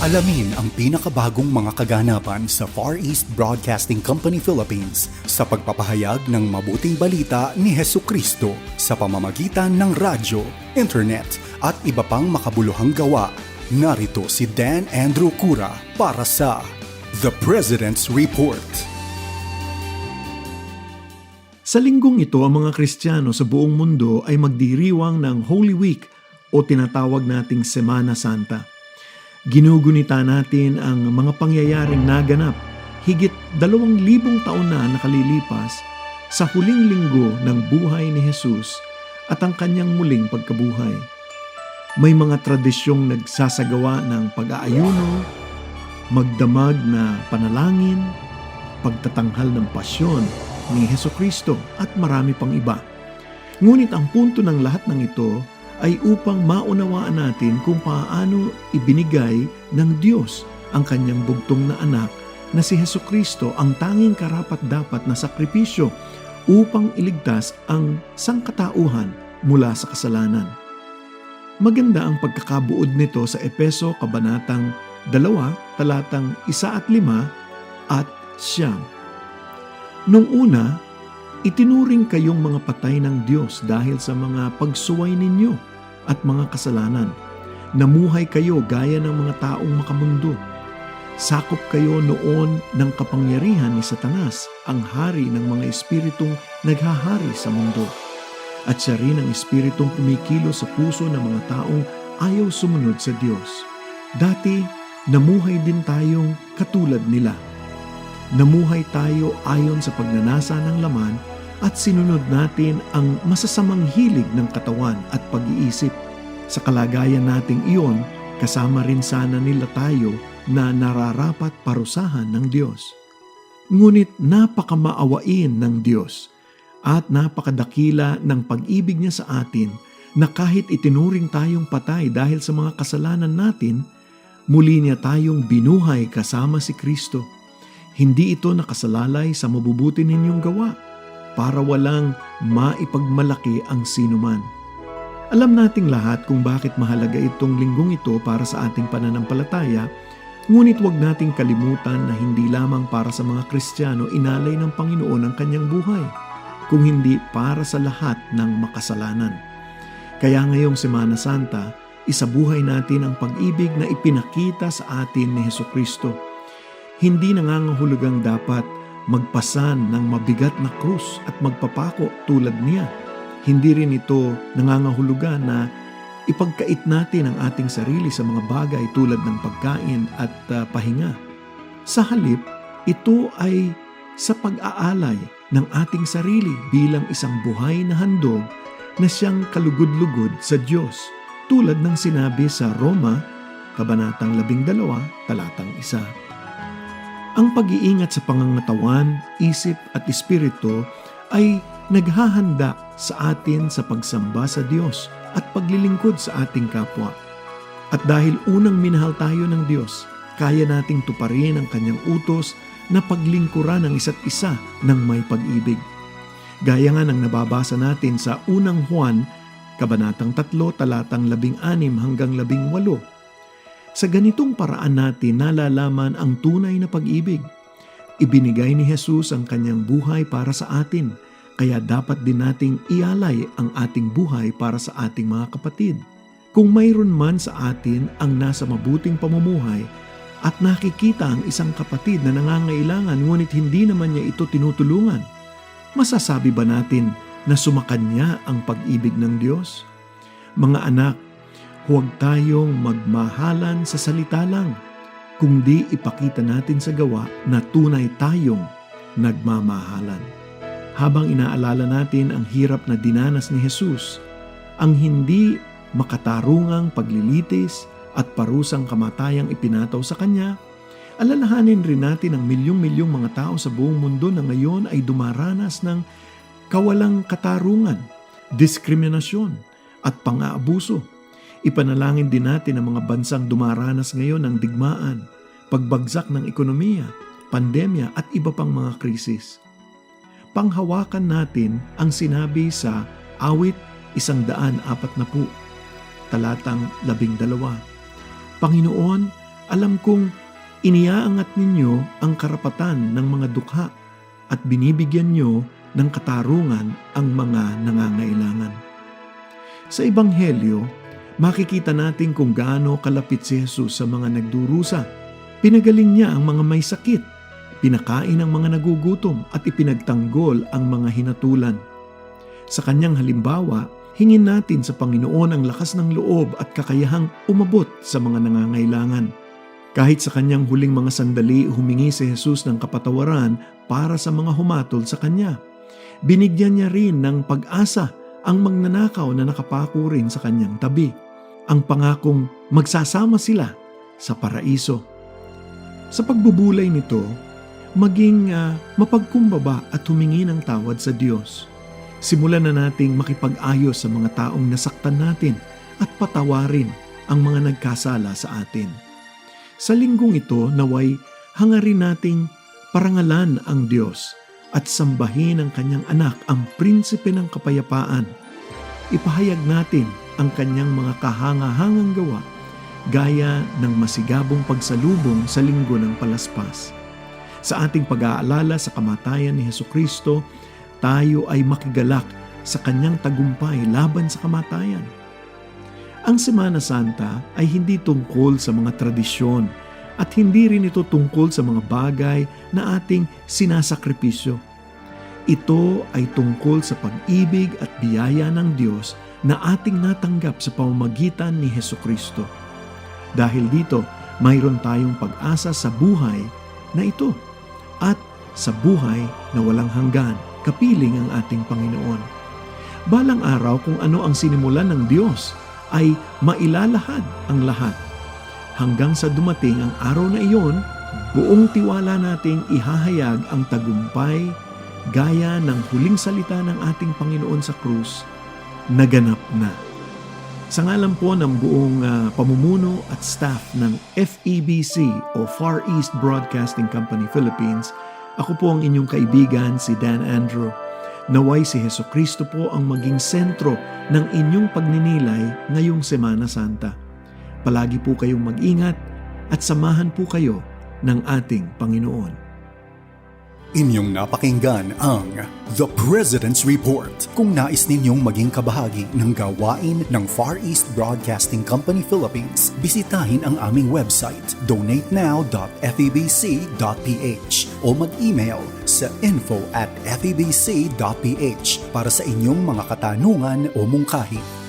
Alamin ang pinakabagong mga kaganapan sa Far East Broadcasting Company Philippines sa pagpapahayag ng mabuting balita ni Hesukristo sa pamamagitan ng radyo, internet at iba pang makabuluhang gawa. Narito si Dan Andrew Cura para sa The President's Report. Sa linggong ito, ang mga Kristiyano sa buong mundo ay magdiriwang ng Holy Week o tinatawag nating Semana Santa. Ginugunita natin ang mga pangyayaring naganap higit 2,000 taon na nakalilipas sa huling linggo ng buhay ni Jesus at ang kanyang muling pagkabuhay. May mga tradisyong nagsasagawa ng pag-aayuno, magdamag na panalangin, pagtatanghal ng pasyon ni Hesukristo at marami pang iba. Ngunit ang punto ng lahat ng ito ay upang maunawaan natin kung paano ibinigay ng Diyos ang kanyang bugtong na anak na si Hesukristo, ang tanging karapat-dapat na sakripisyo upang iligtas ang sangkatauhan mula sa kasalanan. Maganda ang pagkakabuod nito sa Efeso Kabanatang 2, talatang 1 at 5 at 9. Nung una, itinuring kayong mga patay ng Diyos dahil sa mga pagsuway ninyo at mga kasalanan. Namuhay kayo gaya ng mga taong makamundo. Sakop kayo noon ng kapangyarihan ni Satanas, ang hari ng mga espiritong naghahari sa mundo. At siya rin ang espiritong kumikilo sa puso ng mga taong ayaw sumunod sa Diyos. Dati, namuhay din tayong katulad nila. Namuhay tayo ayon sa pagnanasa ng laman at sinunod natin ang masasamang hilig ng katawan at pag-iisip. Sa kalagayan nating iyon, kasama rin sana nila tayo na nararapat parusahan ng Diyos. Ngunit napakamaawain ng Diyos at napakadakila ng pag-ibig niya sa atin na kahit itinuring tayong patay dahil sa mga kasalanan natin, muli niya tayong binuhay kasama si Kristo. Hindi ito nakasalalay sa mabubuti ninyong gawa, para walang maipagmalaki ang sinuman. Alam nating lahat kung bakit mahalaga itong linggong ito para sa ating pananampalataya, ngunit huwag nating kalimutan na hindi lamang para sa mga Kristiyano inalay ng Panginoon ang kanyang buhay, kung hindi para sa lahat ng makasalanan. Kaya ngayong Semana Santa, isabuhay natin ang pag-ibig na ipinakita sa atin ni Hesukristo. Hindi nangangahulugang dapat magpasan ng mabigat na krus at magpapako tulad niya. Hindi rin ito nangangahulugan na ipagkait natin ang ating sarili sa mga bagay tulad ng pagkain at pahinga. Sa halip, ito ay sa pag-aalay ng ating sarili bilang isang buhay na handog na siyang kalugod-lugod sa Diyos, tulad ng sinabi sa Roma, Kabanatang 12, talatang 1. Ang pag-iingat sa pangangatawan, isip at espiritu ay naghahanda sa atin sa pagsamba sa Diyos at paglilingkod sa ating kapwa. At dahil unang minahal tayo ng Diyos, kaya nating tuparin ang kanyang utos na paglingkuran ang isa't isa ng may pag-ibig. Gaya nga ng nababasa natin sa unang Juan, Kabanatang 3, talatang 16 hanggang 18. Sa ganitong paraan natin nalalaman ang tunay na pag-ibig. Ibinigay ni Jesus ang kanyang buhay para sa atin, kaya dapat din nating ialay ang ating buhay para sa ating mga kapatid. Kung mayroon man sa atin ang nasa mabuting pamumuhay at nakikita ang isang kapatid na nangangailangan ngunit hindi naman niya ito tinutulungan, masasabi ba natin na sumakanya ang pag-ibig ng Diyos? Mga anak, huwag tayong magmahalan sa salita lang, kundi ipakita natin sa gawa na tunay tayong nagmamahalan. Habang inaalala natin ang hirap na dinanas ni Jesus, ang hindi makatarungang paglilitis at parusang kamatayang ipinataw sa Kanya, alalahanin rin natin ang milyong-milyong mga tao sa buong mundo na ngayon ay dumaranas ng kawalang katarungan, diskriminasyon at pang-aabuso. Ipanalangin din natin ang mga bansang dumaranas ngayon ng digmaan, pagbagsak ng ekonomiya, pandemya at iba pang mga krisis. Panghawakan natin ang sinabi sa Awit 140, talatang 12. Panginoon, Alam kong iniaangat ninyo ang karapatan ng mga dukha at binibigyan nyo ng katarungan ang mga nangangailangan. Sa Ebanghelyo, makikita natin kung gaano kalapit si Jesus sa mga nagdurusa. Pinagaling niya ang mga may sakit, pinakain ang mga nagugutom at ipinagtanggol ang mga hinatulan. Sa kanyang halimbawa, hingin natin sa Panginoon ang lakas ng loob at kakayahang umabot sa mga nangangailangan. Kahit sa kanyang huling mga sandali, humingi si Jesus ng kapatawaran para sa mga humatol sa kanya. Binigyan niya rin ng pag-asa ang magnanakaw na nakapako rin sa kanyang tabi. Ang pangakong magsasama sila sa paraiso. Sa pagbubulay nito, maging mapagkumbaba at humingi ng tawad sa Diyos. Simulan na nating makipag-ayos sa mga taong nasaktan natin at patawarin ang mga nagkasala sa atin. Sa linggong ito, naway hangarin nating parangalan ang Diyos at sambahin ang kanyang anak, ang prinsipe ng kapayapaan. Ipahayag natin ang kanyang mga kahangahangang gawa gaya ng masigabong pagsalubong sa linggo ng palaspas. Sa ating pag-aalala sa kamatayan ni Hesukristo, tayo ay makigalak sa kanyang tagumpay laban sa kamatayan. Ang Semana Santa ay hindi tungkol sa mga tradisyon at hindi rin ito tungkol sa mga bagay na ating sinasakripisyo. Ito ay tungkol sa pag-ibig at biyaya ng Diyos na ating natanggap sa pamamagitan ni Hesukristo. Dahil dito, mayroon tayong pag-asa sa buhay na ito at sa buhay na walang hanggan, kapiling ang ating Panginoon. Balang araw kung ano ang sinimulan ng Diyos ay mailalahad ang lahat. Hanggang sa dumating ang araw na iyon, buong tiwala nating ihahayag ang tagumpay gaya ng huling salita ng ating Panginoon sa krus, naganap na. Sa ngalan po ng buong pamumuno at staff ng FEBC o Far East Broadcasting Company Philippines, ako po ang inyong kaibigan si Dan Andrew. Naway si Hesukristo po ang maging sentro ng inyong pagninilay ngayong Semana Santa. Palagi po kayong mag-ingat at samahan po kayo ng ating Panginoon. Inyong napakinggan ang The President's Report. Kung nais ninyong maging kabahagi ng gawain ng Far East Broadcasting Company Philippines, bisitahin ang aming website donatenow.febc.ph o mag-email sa info@febc.ph para sa inyong mga katanungan o mungkahi.